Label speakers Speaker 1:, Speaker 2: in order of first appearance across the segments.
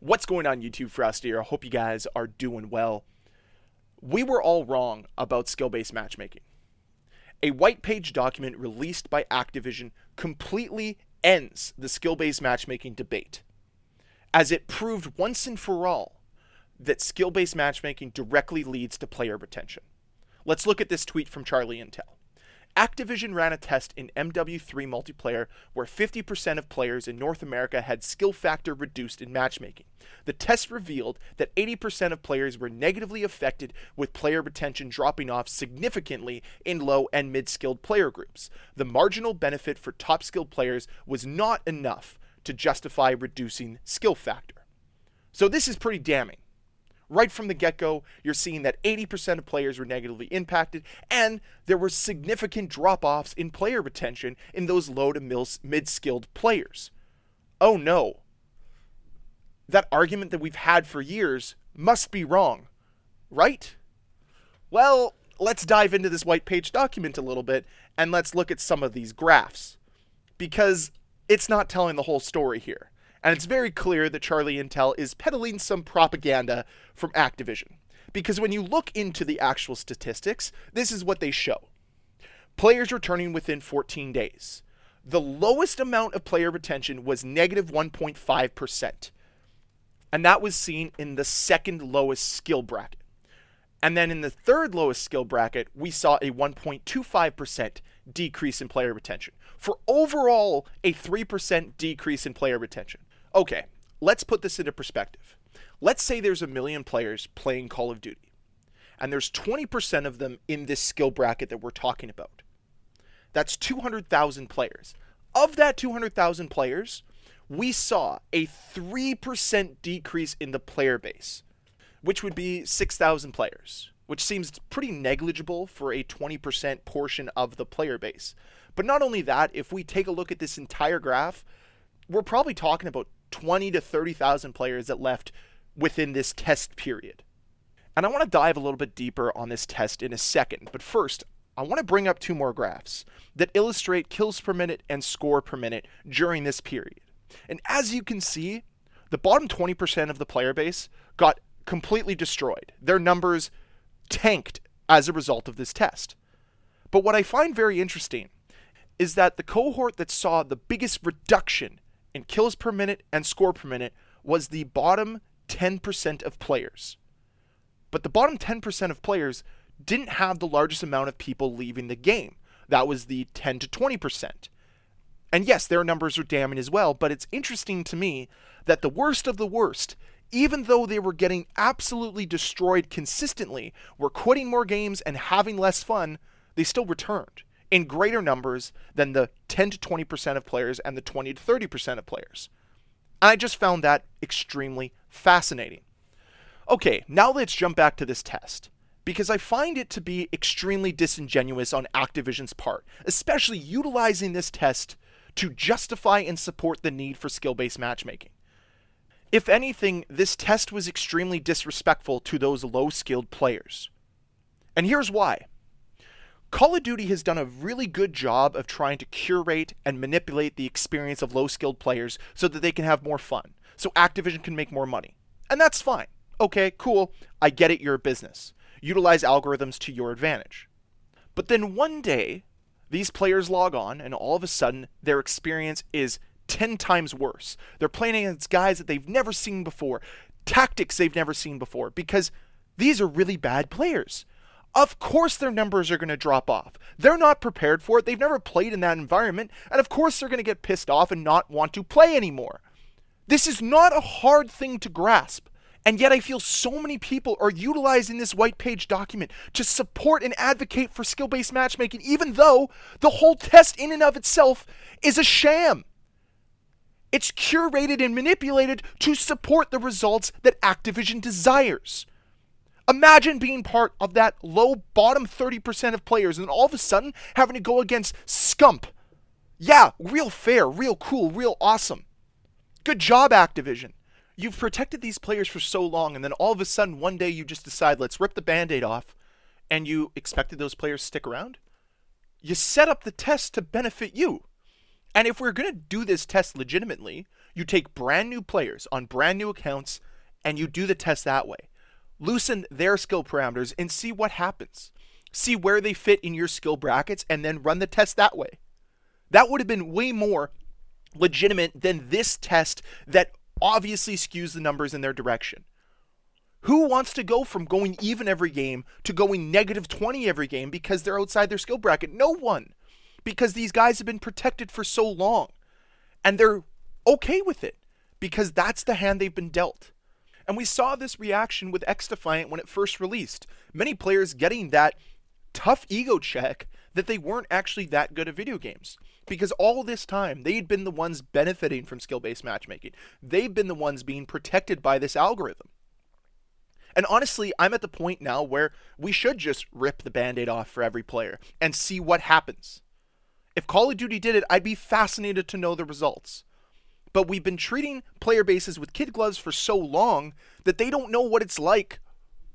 Speaker 1: What's going on YouTube, Ferocity? I hope you guys are doing well. We were all wrong about skill-based matchmaking. A white page document released by Activision completely ends the skill-based matchmaking debate, as it proved once and for all that skill-based matchmaking directly leads to player retention. Let's look at this tweet from Charlie Intel. Activision ran a test in MW3 multiplayer where 50% of players in North America had skill factor reduced in matchmaking. The test revealed that 80% of players were negatively affected, with player retention dropping off significantly in low and mid-skilled player groups. The marginal benefit for top skilled players was not enough to justify reducing skill factor. So this is pretty damning. Right from the get-go, you're seeing that 80% of players were negatively impacted, and there were significant drop-offs in player retention in those low to mid-skilled players. Oh no. That argument that we've had for years must be wrong, right? Well, let's dive into this white page document a little bit, and let's look at some of these graphs, because it's not telling the whole story here. And it's very clear that Charlie Intel is peddling some propaganda from Activision. Because when you look into the actual statistics, this is what they show. Players returning within 14 days. The lowest amount of player retention was negative 1.5%. And that was seen in the second lowest skill bracket. And then in the third lowest skill bracket, we saw a 1.25% decrease in player retention, for overall a 3% decrease in player retention. Okay, let's put this into perspective. Let's say there's 1 million players playing Call of Duty, and there's 20% of them in this skill bracket that we're talking about. That's 200,000 players. Of that 200,000 players, we saw a 3% decrease in the player base, which would be 6,000 players, which seems pretty negligible for a 20% portion of the player base. But not only that, if we take a look at this entire graph, we're probably talking about 20 to 30,000 players that left within this test period. And I want to dive a little bit deeper on this test in a second, but first, I want to bring up two more graphs that illustrate kills per minute and score per minute during this period. And as you can see, the bottom 20% of the player base got completely destroyed. Their numbers tanked as a result of this test. But what I find very interesting is that the cohort that saw the biggest reduction in kills per minute and score per minute was the bottom 10% of players. But the bottom 10% of players didn't have the largest amount of people leaving the game. That was the 10 to 20%. And yes, their numbers are damning as well, but it's interesting to me that the worst of the worst, even though they were getting absolutely destroyed consistently, were quitting more games and having less fun, they still returned in greater numbers than the 10 to 20% of players and the 20 to 30% of players. I just found that extremely fascinating. Okay, now let's jump back to this test, because I find it to be extremely disingenuous on Activision's part, especially utilizing this test to justify and support the need for skill-based matchmaking. If anything, this test was extremely disrespectful to those low-skilled players. And here's why. Call of Duty has done a really good job of trying to curate and manipulate the experience of low-skilled players so that they can have more fun, so Activision can make more money. And that's fine. Okay, cool, I get it, you're a business. Utilize algorithms to your advantage. But then one day, these players log on, and all of a sudden, their experience is 10 times worse. They're playing against guys that they've never seen before, tactics they've never seen before, because these are really bad players. Of course their numbers are going to drop off. They're not prepared for it. They've never played in that environment, and of course they're going to get pissed off and not want to play anymore. This is not a hard thing to grasp. And yet I feel so many people are utilizing this white page document to support and advocate for skill-based matchmaking, even though the whole test in and of itself is a sham. It's curated and manipulated to support the results that Activision desires. Imagine being part of that low bottom 30% of players and all of a sudden having to go against Scump. Yeah, real fair, real cool, real awesome. Good job, Activision. You've protected these players for so long, and then all of a sudden one day you just decide, let's rip the band-aid off, and you expected those players to stick around? You set up the test to benefit you. And if we're going to do this test legitimately, You take brand new players on brand new accounts and you do the test that way. Loosen their skill parameters and see what happens. See where they fit in your skill brackets and then run the test that way. That would have been way more legitimate than this test that obviously skews the numbers in their direction. Who wants to go from going even every game to going negative 20 every game because they're outside their skill bracket? No one. Because these guys have been protected for so long. And they're okay with it because that's the hand they've been dealt. And we saw this reaction with XDefiant when it first released. Many players getting that tough ego check that they weren't actually that good at video games. Because all this time, they'd been the ones benefiting from skill-based matchmaking. They've been the ones being protected by this algorithm. And honestly, I'm at the point now where we should just rip the Band-Aid off for every player and see what happens. If Call of Duty did it, I'd be fascinated to know the results. But we've been treating player bases with kid gloves for so long that they don't know what it's like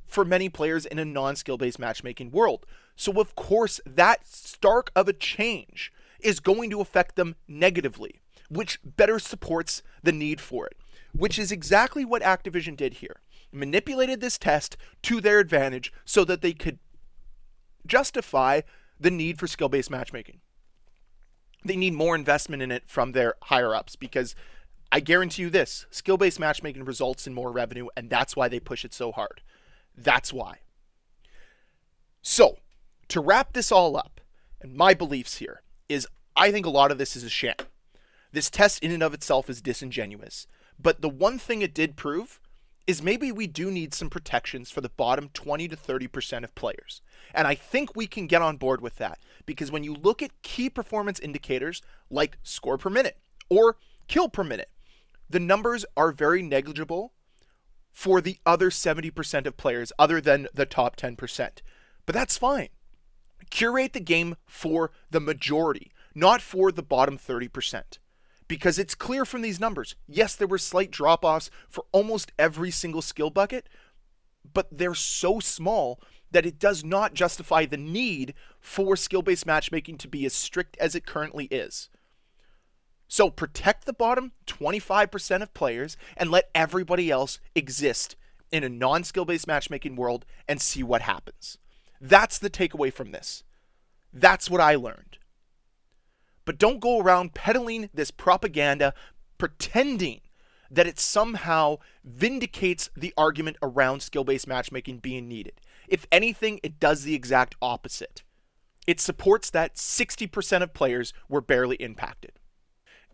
Speaker 1: for many players in a non-skill-based matchmaking world. So of course, that stark of a change is going to affect them negatively, which better supports the need for it, which is exactly what Activision did here. Manipulated this test to their advantage so that they could justify the need for skill-based matchmaking. They need more investment in it from their higher-ups because I guarantee you this, skill-based matchmaking results in more revenue, and that's why they push it so hard. That's why. So, to wrap this all up, and my beliefs here, is I think a lot of this is a sham. This test in and of itself is disingenuous. But the one thing it did prove is maybe we do need some protections for the bottom 20 to 30% of players. And I think we can get on board with that because when you look at key performance indicators like score per minute or kill per minute, the numbers are very negligible for the other 70% of players other than the top 10%. But that's fine. Curate the game for the majority, not for the bottom 30%. Because it's clear from these numbers, yes, there were slight drop-offs for almost every single skill bucket, but they're so small that it does not justify the need for skill-based matchmaking to be as strict as it currently is. So protect the bottom 25% of players and let everybody else exist in a non-skill-based matchmaking world and see what happens. That's the takeaway from this. That's what I learned. But don't go around peddling this propaganda, pretending that it somehow vindicates the argument around skill-based matchmaking being needed. If anything, it does the exact opposite. It supports that 60% of players were barely impacted.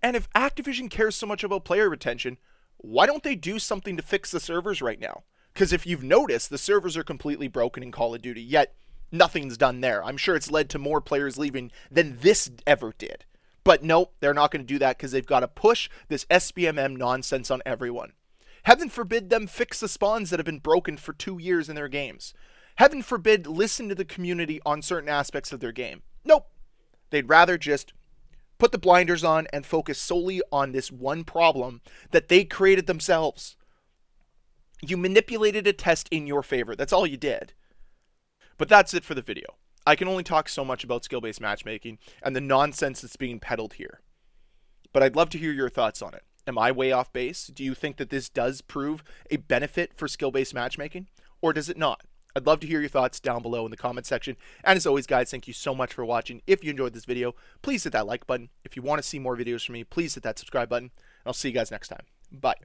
Speaker 1: And if Activision cares so much about player retention, why don't they do something to fix the servers right now? Because if you've noticed, the servers are completely broken in Call of Duty, yet nothing's done there. I'm sure it's led to more players leaving than this ever did. But nope, they're not going to do that because they've got to push this Sbmm nonsense on everyone. Heaven forbid them fix the spawns that have been broken for 2 years in their games. Heaven forbid listen to the community on certain aspects of their game. Nope. They'd rather just put the blinders on and focus solely on this one problem that they created themselves. You manipulated a test in your favor. That's all you did. But that's it for the video. I can only talk so much about skill-based matchmaking and the nonsense that's being peddled here. But I'd love to hear your thoughts on it. Am I way off base? Do you think that this does prove a benefit for skill-based matchmaking? Or does it not? I'd love to hear your thoughts down below in the comment section. And as always, guys, thank you so much for watching. If you enjoyed this video, please hit that like button. If you want to see more videos from me, please hit that subscribe button. And I'll see you guys next time. Bye.